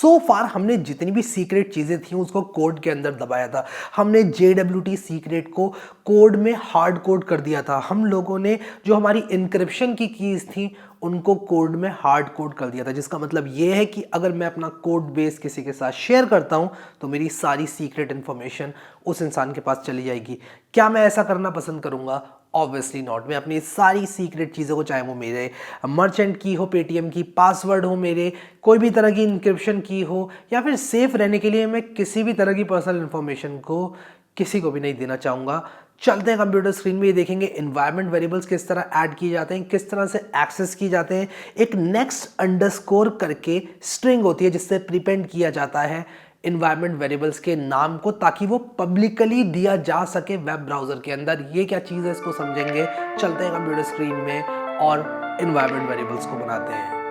सो फार हमने जितनी भी सीक्रेट चीज़ें थी उसको कोड के अंदर दबाया था। हमने JWT सीक्रेट को कोड में हार्ड कोड कर दिया था। हम लोगों ने जो हमारी इनक्रिप्शन की कीज़ थी उनको कोड में हार्ड कोड कर दिया था, जिसका मतलब ये है कि अगर मैं अपना कोड बेस किसी के साथ शेयर करता हूं तो मेरी सारी सीक्रेट इन्फॉर्मेशन उस इंसान के पास चली जाएगी। क्या मैं ऐसा करना पसंद करूंगा? Obviously not. मैं अपनी सारी सीक्रेट चीज़ों को, चाहे वो मेरे मर्चेंट की हो, पेटीएम की पासवर्ड हो, मेरे कोई भी तरह की इंक्रिप्शन की हो, या फिर सेफ रहने के लिए मैं किसी भी तरह की पर्सनल इंफॉर्मेशन को किसी को भी नहीं देना चाहूँगा। चलते हैं कंप्यूटर स्क्रीन में, ये देखेंगे एनवायरनमेंट वेरिएबल्स किस तरह ऐड किए जाते हैं, किस तरह से एक्सेस किए जाते हैं। एक नेक्स्ट अंडरस्कोर करके स्ट्रिंग होती है जिससे प्रीपेंड किया जाता है एनवायरनमेंट वेरिएबल्स के नाम को, ताकि वो पब्लिकली दिया जा सके वेब ब्राउजर के अंदर। ये क्या चीज़ है इसको समझेंगे। चलते हैं कंप्यूटर स्क्रीन में और एनवायरनमेंट वेरिएबल्स को बनाते हैं।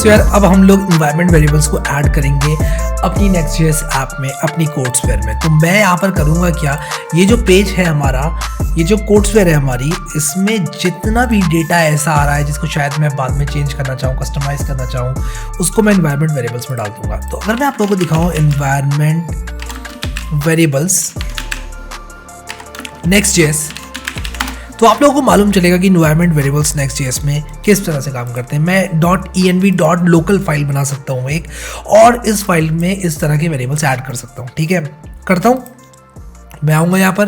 यार अब हम लोग एनवायरनमेंट वेरिएबल्स को ऐड करेंगे अपनी Next.js ऐप में, अपनी कोड्सफेयर में। तो मैं यहाँ पर करूँगा क्या, ये जो पेज है हमारा, ये जो कोड्सफेयर है हमारी, इसमें जितना भी डेटा ऐसा आ रहा है जिसको शायद मैं बाद में चेंज करना चाहूँ, कस्टमाइज करना चाहूँ, उसको मैं एनवायरनमेंट वेरिएबल्स में डाल दूंगा। तो अगर मैं आप लोगों को दिखाऊँ एनवायरनमेंट वेरिएबल्स Next.js, तो आप लोगों को मालूम चलेगा कि एनवायरनमेंट वेरिएबल्स Next.js में किस तरह से काम करते हैं। मैं .env .local फाइल बना सकता हूँ एक, और इस फाइल में इस तरह के वेरिएबल्स ऐड कर सकता हूँ। ठीक है, करता हूँ। मैं आऊँगा यहाँ पर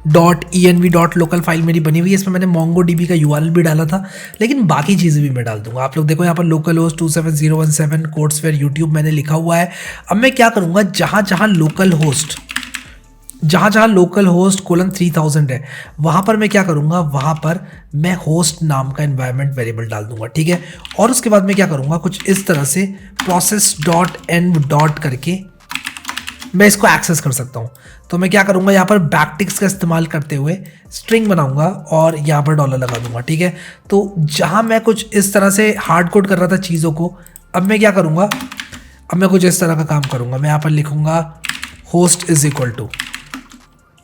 .env .local फाइल मेरी बनी हुई है, इसमें मैंने MongoDB का URL भी डाला था, लेकिन बाकी चीज़ें भी मैं डाल दूंगा। आप लोग देखो यहाँ पर लोकल होस्ट 27017 कोड्सफेयर यूट्यूब मैंने लिखा हुआ है। अब मैं क्या करूँगा, जहाँ जहाँ लोकल होस्ट :3000 है, वहाँ पर मैं क्या करूँगा, वहाँ पर मैं होस्ट नाम का एनवायरनमेंट वेरिएबल डाल दूंगा। ठीक है, और उसके बाद मैं क्या करूँगा, कुछ इस तरह से process.env करके मैं इसको एक्सेस कर सकता हूँ। तो मैं क्या करूँगा, यहाँ पर बैकटिक्स का इस्तेमाल करते हुए स्ट्रिंग बनाऊँगा और यहाँ पर डॉलर लगा दूंगा। ठीक है, तो जहाँ मैं कुछ इस तरह से हार्ड कोड कर रहा था चीज़ों को, अब मैं क्या करूँगा, अब मैं कुछ इस तरह का काम करूँगा। मैं यहाँ पर लिखूँगा होस्ट इज इक्वल टू,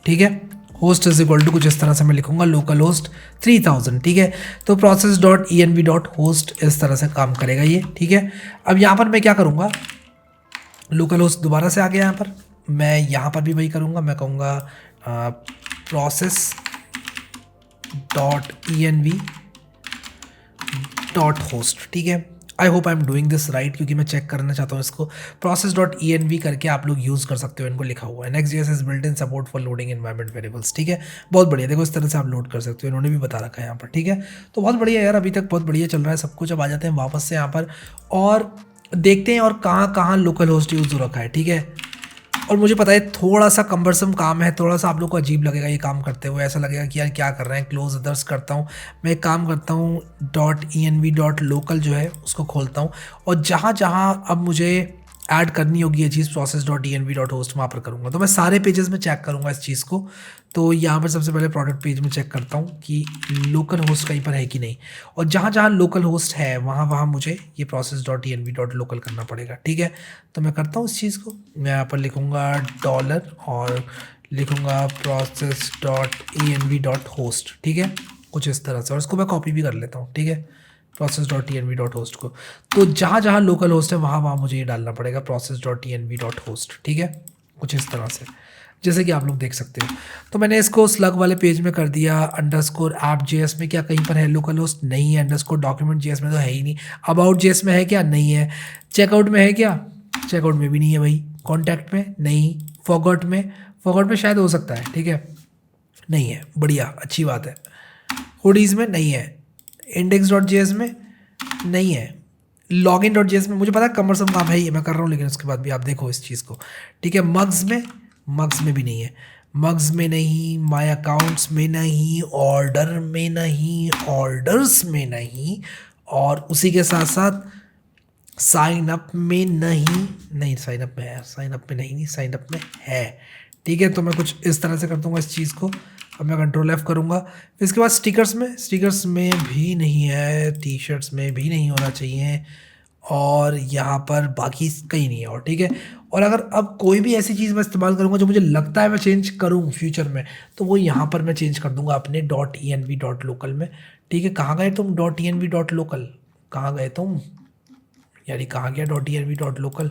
ठीक है, होस्ट इज इक्वल टू कुछ इस तरह से मैं लिखूंगा लोकल होस्ट 3000। ठीक है, तो process.env.host इस तरह से काम करेगा ये। ठीक है, अब यहाँ पर मैं क्या करूँगा, लोकल होस्ट दोबारा से आ गया यहाँ पर, मैं यहाँ पर भी वही करूँगा। मैं कहूँगा process.env.host। ठीक है, I hope I am doing this right, क्योंकि मैं चेक करना चाहता हूँ इसको। process.env करके आप लोग यूज़ कर सकते हो, इनको लिखा हुआ है Next.js is built in support for loading environment variables. ठीक है, बहुत बढ़िया, देखो इस तरह से आप लोड कर सकते हो, इन्होंने भी बता रखा है यहाँ पर। ठीक है, तो बहुत बढ़िया यार, अभी तक बहुत बढ़िया चल रहा है सब कुछ। अब आ जाते हैं वापस से यहाँ पर और देखते हैं और कहाँ कहाँ लोकल होस्ट यूज़ हो रखा है। ठीक है, और मुझे पता है थोड़ा सा कम्बरसम काम है, थोड़ा सा आप लोग को अजीब लगेगा ये काम करते हुए, ऐसा लगेगा कि यार क्या कर रहे हैं। क्लोज अदर्स करता हूँ, मैं एक काम करता हूँ .env.local जो है उसको खोलता हूँ, और जहाँ जहाँ अब मुझे ऐड करनी होगी ये चीज़ process.env.host वहाँ पर करूँगा। तो मैं सारे पेजेस में चेक करूँगा इस चीज़ को। तो यहाँ पर सबसे पहले प्रोडक्ट पेज में चेक करता हूँ कि लोकल होस्ट कहीं पर है कि नहीं, और जहाँ जहाँ लोकल होस्ट है वहाँ वहाँ मुझे ये process.env.local करना पड़ेगा। ठीक है, तो मैं करता हूँ इस चीज़ को। मैं यहाँ पर लिखूँगा डॉलर और लिखूँगा process.env.host। ठीक है, कुछ इस तरह से, और इसको मैं कॉपी भी कर लेता हूँ। ठीक है, process.env.host को, तो जहाँ जहाँ लोकल होस्ट है वहाँ वहाँ मुझे ये डालना पड़ेगा process.env.host। ठीक है, कुछ इस तरह से, जैसे कि आप लोग देख सकते हो। तो मैंने इसको स्लग वाले पेज में कर दिया। _app.js में क्या कहीं पर है लोकल होस्ट? नहीं है। _document.js में तो है ही नहीं। about.js में है क्या? नहीं है। checkout में है क्या? checkout में भी नहीं है भाई। contact में नहीं। forgot में शायद हो सकता है। ठीक है, नहीं है, बढ़िया, अच्छी बात है। hoodies में नहीं है। index.js में नहीं है। login.js में मुझे पता है कमर्सम काम है, ये मैं कर रहा हूँ, लेकिन उसके बाद भी आप देखो इस चीज़ को। ठीक है, mugs में भी नहीं है। mugs में नहीं, my accounts में नहीं, order में नहीं, orders में नहीं, और उसी के साथ साथ साइन अप में नहीं, साइन अप में है, साइन अप में नहीं, साइन अप में है। ठीक है, तो मैं कुछ इस तरह से कर दूंगा इस चीज़ को। अब मैं कंट्रोल F करूँगा। फिर इसके बाद स्टिकर्स में भी नहीं है, टी शर्ट्स में भी नहीं होना चाहिए, और यहाँ पर बाकी कहीं नहीं है और, ठीक है। और अगर अब कोई भी ऐसी चीज़ मैं इस्तेमाल करूँगा जो मुझे लगता है मैं चेंज करूँ फ्यूचर में, तो वो यहाँ पर मैं चेंज कर दूँगा अपने .env.local में, ठीक है। कहाँ गए तुम .env.local, कहाँ गए तुम यार, ये कहाँ गया .env.local?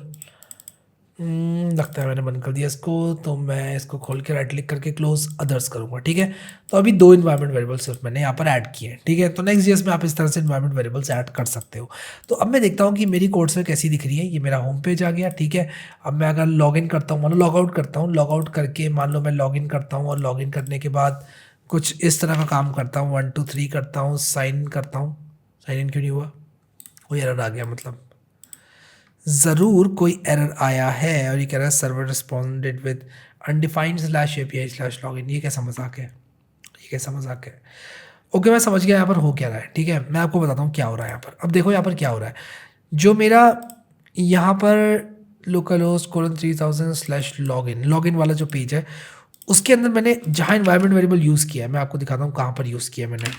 लगता है मैंने बंद कर दिया इसको, तो मैं इसको खोल के राइट क्लिक करके क्लोज अदर्स करूँगा, ठीक है। तो अभी 2 इन्वायरमेंट वेरिएबल्स सिर्फ मैंने यहाँ पर ऐड किए हैं, ठीक है। तो नेक्स्ट जेएस में आप इस तरह से इन्वायरमेंट वेरिएबल्स ऐड कर सकते हो। तो अब मैं देखता हूँ कि मेरी कोड से कैसी दिख रही है। ये मेरा होम पेज आ गया, ठीक है। अब मैं अगर लॉग इन करता हूँ, मान लो लॉग आउट करता हूँ, लॉग आउट करके मान लो मैं लॉग इन करता हूँ, और लॉग इन करने के बाद कुछ इस तरह का काम करता हूँ, 1 2 3 करता हूँ, साइन इन करता हूँ। साइन इन क्यों नहीं हुआ? वो एरर आ गया, मतलब ज़रूर कोई एरर आया है। और ये कह रहा है server responded with undefined slash API slash login. ये कैसा मजाक है, ये कैसा मजाक है? ओके, मैं समझ गया यहाँ पर हो क्या रहा है, ठीक है। मैं आपको बताता हूँ क्या हो रहा है यहाँ पर। अब देखो यहाँ पर क्या हो रहा है, जो मेरा यहाँ पर localhost:3000/login वाला जो पेज है, उसके अंदर मैंने जहाँ इन्वायरमेंट वेरिएबल यूज़ किया है, मैं आपको दिखाता हूँ कहाँ पर यूज़ किया है मैंने।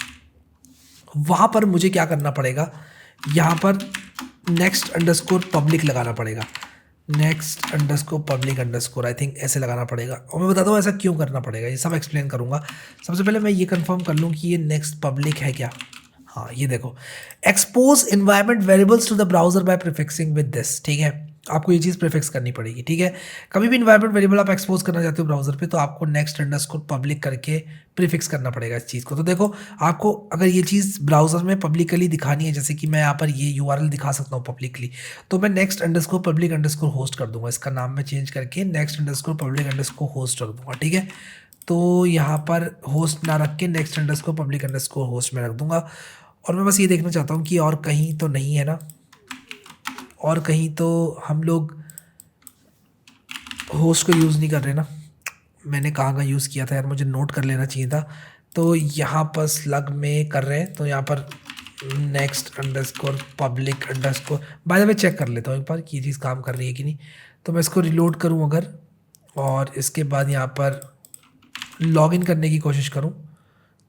वहाँ पर मुझे क्या करना पड़ेगा, यहाँ पर नेक्स्ट अंडरस्कोर पब्लिक लगाना पड़ेगा, next underscore public underscore, I think ऐसे लगाना पड़ेगा। और मैं बताता हूँ ऐसा क्यों करना पड़ेगा, ये सब एक्सप्लेन करूँगा। सबसे पहले मैं ये कंफर्म कर लूँ कि ये नेक्स्ट पब्लिक है क्या। हाँ, ये देखो, expose environment variables to the browser by prefixing with this, ठीक है। आपको ये चीज़ प्रीफिक्स करनी पड़ेगी, ठीक है। कभी भी इन्वायरमेंट वेरिएबल आप एक्सपोज करना चाहते हो ब्राउजर पे, तो आपको नेक्स्ट अंडरस्कोर पब्लिक करके प्रीफिक्स करना पड़ेगा इस चीज़ को। तो देखो, आपको अगर ये चीज़ ब्राउजर में पब्लिकली दिखानी है, जैसे कि मैं यहाँ पर ये यूआरएल दिखा सकता हूँ पब्लिकली, तो मैं next underscore public underscore host कर दूंगा। इसका नाम मैं चेंज करके next underscore public underscore host रख दूंगा, ठीक है। तो यहाँ पर होस्ट ना रख के next underscore public underscore host में रख दूंगा। और मैं बस ये देखना चाहता हूँ कि और कहीं तो नहीं है ना, और कहीं तो हम लोग होस्ट को यूज़ नहीं कर रहे ना। मैंने कहाँ का यूज़ किया था यार, मुझे नोट कर लेना चाहिए था। तो यहाँ पर स्लग में कर रहे हैं, तो यहाँ पर next underscore public underscore, by the way check कर लेता हूँ एक बार कि ये चीज़ काम कर रही है कि नहीं। तो मैं इसको रिलोड करूँ अगर, और इसके बाद यहाँ पर लॉगिन करने की कोशिश करूँ,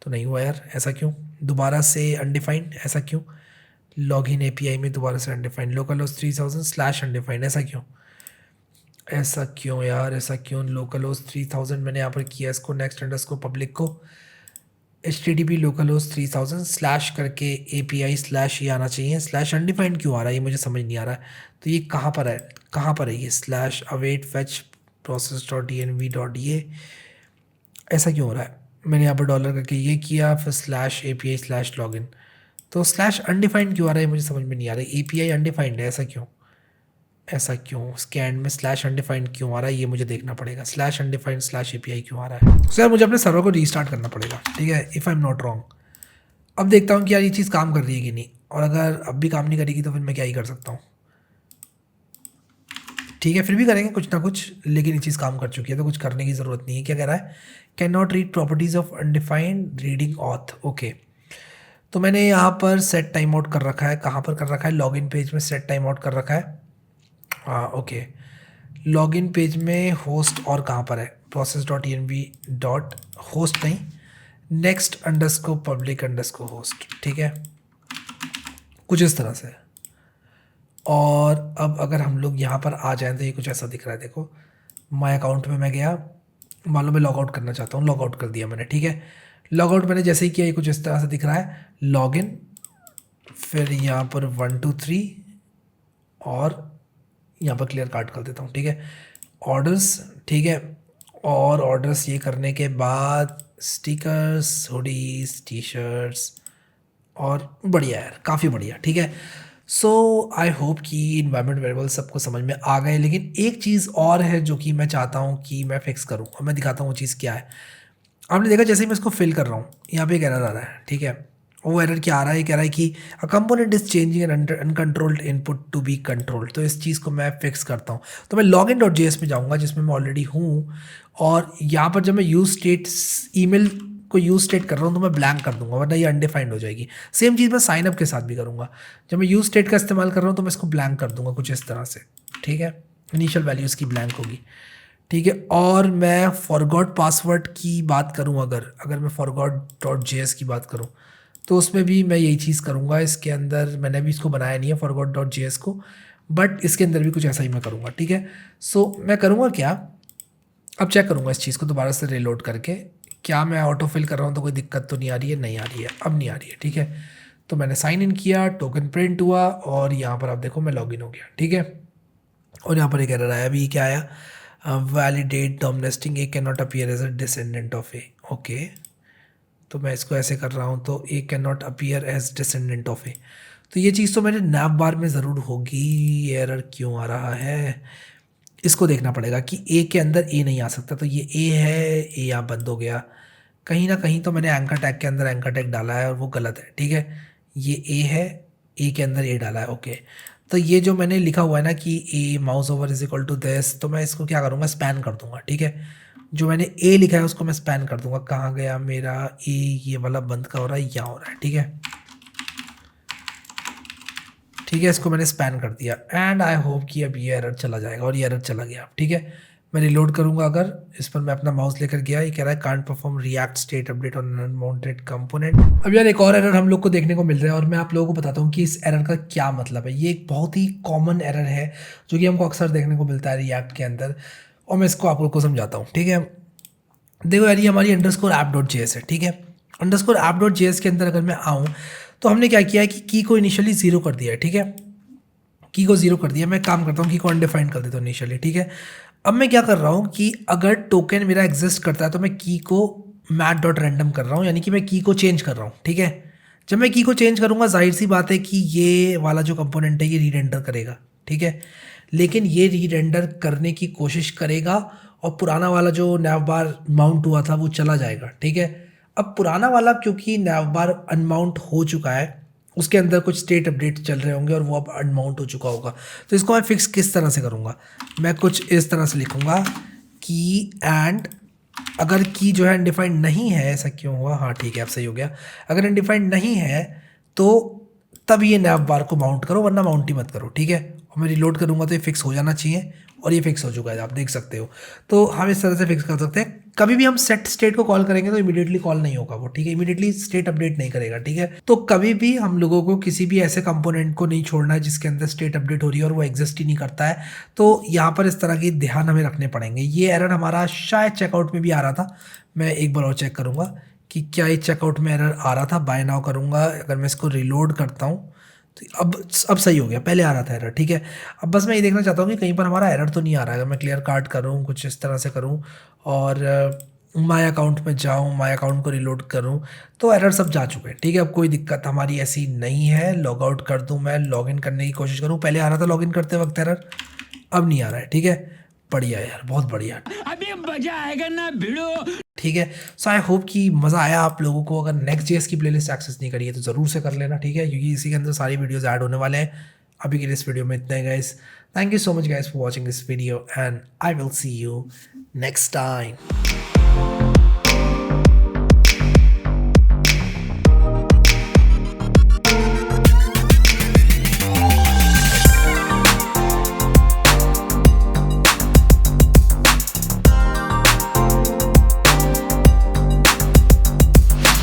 तो नहीं हुआ यार। ऐसा क्यों? दोबारा से अनडिफाइंड, ऐसा क्यों? लॉगिन एपीआई में दोबारा से अनडिफाइंड, localhost:3000/undefined, ऐसा क्यों? ऐसा क्यों यार, ऐसा क्यों? localhost:3000 मैंने यहाँ पर किया, इसको नेक्स्ट अंडरस्कोर पब्लिक को http localhost:3000 स्लैश करके API स्लैश ये आना चाहिए, स्लैश अनडिफाइंड क्यों आ रहा है, ये मुझे समझ नहीं आ रहा है। तो ये कहाँ पर है, कहाँ पर है ये स्लैश अवेट फैच process.env.ये, ऐसा क्यों हो रहा है? मैंने यहाँ पर डॉलर करके ये किया, फिर स्लैश API स्लैश लॉगिन, तो स्लैश अनडिफाइंड क्यों आ रहा है मुझे समझ में नहीं आ रहा है। API अनडिफाइंड है, ऐसा क्यों? ऐसा क्यों? स्कैन में स्लैश अनडिफाइंड क्यों आ रहा है, ये मुझे देखना पड़ेगा। स्लैश अनडिफाइंड स्लैश API क्यों आ रहा है? सर मुझे अपने सर्वर को रीस्टार्ट करना पड़ेगा, ठीक है, if I am not wrong. अब देखता हूँ कि यार ये चीज़ काम कर रही है कि नहीं, और अगर अब भी काम नहीं करेगी तो फिर मैं क्या ही कर सकता हूँ, ठीक है। फिर भी करेंगे कुछ ना कुछ, लेकिन ये चीज़ काम कर चुकी है तो कुछ करने की ज़रूरत नहीं है। क्या कह रहा है? Can not read properties of undefined reading auth, okay. तो मैंने यहाँ पर सेट टाइम आउट कर रखा है, कहाँ पर कर रखा है? लॉगिन पेज में सेट टाइम आउट कर रखा है, हाँ ओके। लॉगिन पेज में होस्ट और कहाँ पर है? process.env.host नहीं, next underscore public underscore host, ठीक है, कुछ इस तरह से। और अब अगर हम लोग यहाँ पर आ जाएं तो ये कुछ ऐसा दिख रहा है। देखो, माय अकाउंट में मैं गया, मान लो मैं लॉग आउट करना चाहता हूँ, लॉग आउट कर दिया मैंने, ठीक है। लॉग आउट मैंने जैसे ही किया, ये कुछ इस तरह से दिख रहा है, लॉगिन, फिर यहाँ पर 1 2 3, और यहाँ पर क्लियर कार्ड कर देता हूँ, ठीक है। ऑर्डर्स, ठीक है, और ऑर्डर्स ये करने के बाद स्टिकर्स, हुडीज, टी शर्ट्स, और बढ़िया यार, काफ़ी बढ़िया, ठीक है। सो आई होप कि इन्वायरमेंट वेरिएबल सबको समझ में आ गए, लेकिन एक चीज़ और है जो कि मैं चाहता हूँ कि मैं फिक्स करूँ, और मैं दिखाता हूँ वो चीज़ क्या है। आपने देखा जैसे ही मैं इसको फिल कर रहा हूँ, यहाँ पे एक एरर आ रहा है, ठीक है। वो एरर क्या आ रहा है? ये कह रहा है कि a component is changing an uncontrolled input to be controlled. तो इस चीज़ को मैं फिक्स करता हूँ। तो मैं login.js में जाऊँगा, जिसमें मैं ऑलरेडी हूँ, और यहाँ पर जब मैं यूज स्टेट ईमेल को यूज स्टेट कर रहा हूँ तो मैं ब्लैंक कर दूंगा, वरना ये अनडिफाइंड हो जाएगी। सेम चीज़ मैं साइन अप के साथ भी करूँगा, जब मैं यूज स्टेट का इस्तेमाल कर रहा हूँ तो मैं इसको ब्लैंक कर दूंगा कुछ इस तरह से, ठीक है। इनिशियल वैल्यू इसकी ब्लैंक होगी, ठीक है। और मैं फॉरगॉट पासवर्ड की बात करूं, अगर मैं forgot.js की बात करूं, तो उसमें भी मैं यही चीज़ करूँगा। इसके अंदर मैंने अभी इसको बनाया नहीं है forgot.js को, बट इसके अंदर भी कुछ ऐसा ही मैं करूँगा, ठीक है। सो मैं करूँगा क्या, अब चेक करूँगा इस चीज़ को दोबारा से रीलोड करके, क्या मैं ऑटो फिल कर रहा हूँ तो कोई दिक्कत तो नहीं आ रही है, नहीं आ रही है, अब नहीं आ रही है, ठीक है। तो मैंने साइन इन किया, टोकन प्रिंट हुआ और यहाँ पर आप देखो मैं लॉगिन हो गया, ठीक है। और यहाँ पर एक एरर आया, अभी क्या आया, validate DOM nesting A can not appear as a descendant of A. Okay, तो मैं इसको ऐसे कर रहा हूँ, तो A can not appear as descendant of A. तो ये चीज़ तो मेरे नैप बार में ज़रूर होगी, एरर क्यों आ रहा है, इसको देखना पड़ेगा कि ए के अंदर ए नहीं आ सकता। तो ये ए है, ए यहाँ बंद हो गया, कहीं ना कहीं तो मैंने एंकर टैग के अंदर एंकर टैग डाला है और वो गलत है, ठीक है। ये ए है, ए के अंदर ए डाला है, ओके। तो ये जो मैंने लिखा हुआ है ना कि a mouse over is equal to this, तो मैं इसको क्या करूँगा, स्पैन कर दूंगा, ठीक है। जो मैंने ए लिखा है उसको मैं स्पैन कर दूंगा, कहाँ गया मेरा ए, ये वाला बंद का हो रहा है, यहाँ हो रहा है, ठीक है। ठीक है, इसको मैंने स्पैन कर दिया एंड आई होप कि अब ये एरर चला जाएगा, और ये एरर चला गया, ठीक है। मैं रिलोड करूंगा, अगर इस पर मैं अपना माउस लेकर गया, ये कह रहा है can't perform react state update on अनमाउंटेड component. अब यार एक और एरर हम लोग को देखने को मिल रहा है, और मैं आप लोगों को बताता हूँ कि इस एरर का क्या मतलब है। ये एक बहुत ही कॉमन एरर है जो कि हमको अक्सर देखने को मिलता है रिएक्ट के अंदर, और मैं इसको आप लोग को समझाता हूँ, ठीक है। देखो यार, ये हमारी अंडरस्कोर ऐप डॉट जेएस है, ठीक है। अंडरस्कोर ऐप डॉट जेएस के अंदर अगर मैं आऊँ तो हमने क्या किया है कि की को इनिशियली जीरो कर दिया है, ठीक है। की को जीरो कर दिया, मैं काम करता हूँ की को अनडिफाइंड कर देता हूँ इनिशियली, ठीक है। अब मैं क्या कर रहा हूँ कि अगर टोकन मेरा एग्जिस्ट करता है तो मैं की को मैट डॉट रैंडम कर रहा हूँ, यानी कि मैं की को चेंज कर रहा हूँ, ठीक है। जब मैं की को चेंज करूँगा जाहिर सी बात है कि ये वाला जो कंपोनेंट है ये रीरेंडर करेगा, ठीक है। लेकिन ये रीरेंडर करने की कोशिश करेगा और पुराना वाला जो नैव बार माउंट हुआ था वो चला जाएगा, ठीक है। अब पुराना वाला क्योंकि नैव बार अनमाउंट हो चुका है, उसके अंदर कुछ स्टेट अपडेट चल रहे होंगे और वो अब अनमाउंट हो चुका होगा। तो इसको मैं फिक्स किस तरह से करूँगा, मैं कुछ इस तरह से लिखूँगा की एंड, अगर की जो है अनडिफाइंड नहीं है, ऐसा क्यों हुआ, हाँ ठीक है अब सही हो गया। अगर अनडिफाइंड नहीं है तो तब ये नैव बार को माउंट करो, वरना माउंट ही मत करो, ठीक है। और मैं रिलोड करूँगा तो ये फिक्स हो जाना चाहिए, और ये फिक्स हो चुका है, आप देख सकते हो। तो हम इस तरह से फिक्स कर सकते हैं। कभी भी हम सेट स्टेट को कॉल करेंगे तो इमीडिएटली कॉल नहीं होगा वो, ठीक है, इमीडिएटली स्टेट अपडेट नहीं करेगा, ठीक है। तो कभी भी हम लोगों को किसी भी ऐसे कंपोनेंट को नहीं छोड़ना है जिसके अंदर स्टेट अपडेट हो रही है और वो एग्जिस्ट ही नहीं करता है। तो यहाँ पर इस तरह के ध्यान हमें रखने पड़ेंगे। ये एरर हमारा शायद चेकआउट में भी आ रहा था, मैं एक बार और चेक करूँगा कि क्या ये चेकआउट में एरर आ रहा था। बाय नाउ करूँगा, अगर मैं इसको रिलोड करता हूँ तो अब सही हो गया, पहले आ रहा था एरर, ठीक है। अब बस मैं ये देखना चाहता हूँ कि कहीं पर हमारा एरर तो नहीं आ रहा है। अगर मैं क्लियर कार्ड करूँ, कुछ इस तरह से करूँ और माय अकाउंट में जाऊँ, माय अकाउंट को रिलोड करूँ, तो एरर सब जा चुके हैं, ठीक है। अब कोई दिक्कत हमारी ऐसी नहीं है। लॉग आउट कर दूँ, मैं लॉग इन करने की कोशिश करूँ, पहले आ रहा था लॉग इन करते वक्त एरर, अब नहीं आ रहा है, ठीक है। बढ़िया यार, बहुत बढ़िया, अभी मजा आएगा ना भिड़ो। ठीक है। सो आई होप कि मज़ा आया आप लोगों को। अगर नेक्स्ट जेएस की प्लेलिस्ट एक्सेस नहीं करी है तो ज़रूर से कर लेना, ठीक है, क्योंकि इसी के अंदर सारी वीडियोस ऐड होने वाले हैं। अभी के लिए इस वीडियो में इतना ही guys. Thank you so much guys for watching this video and I will see you next time.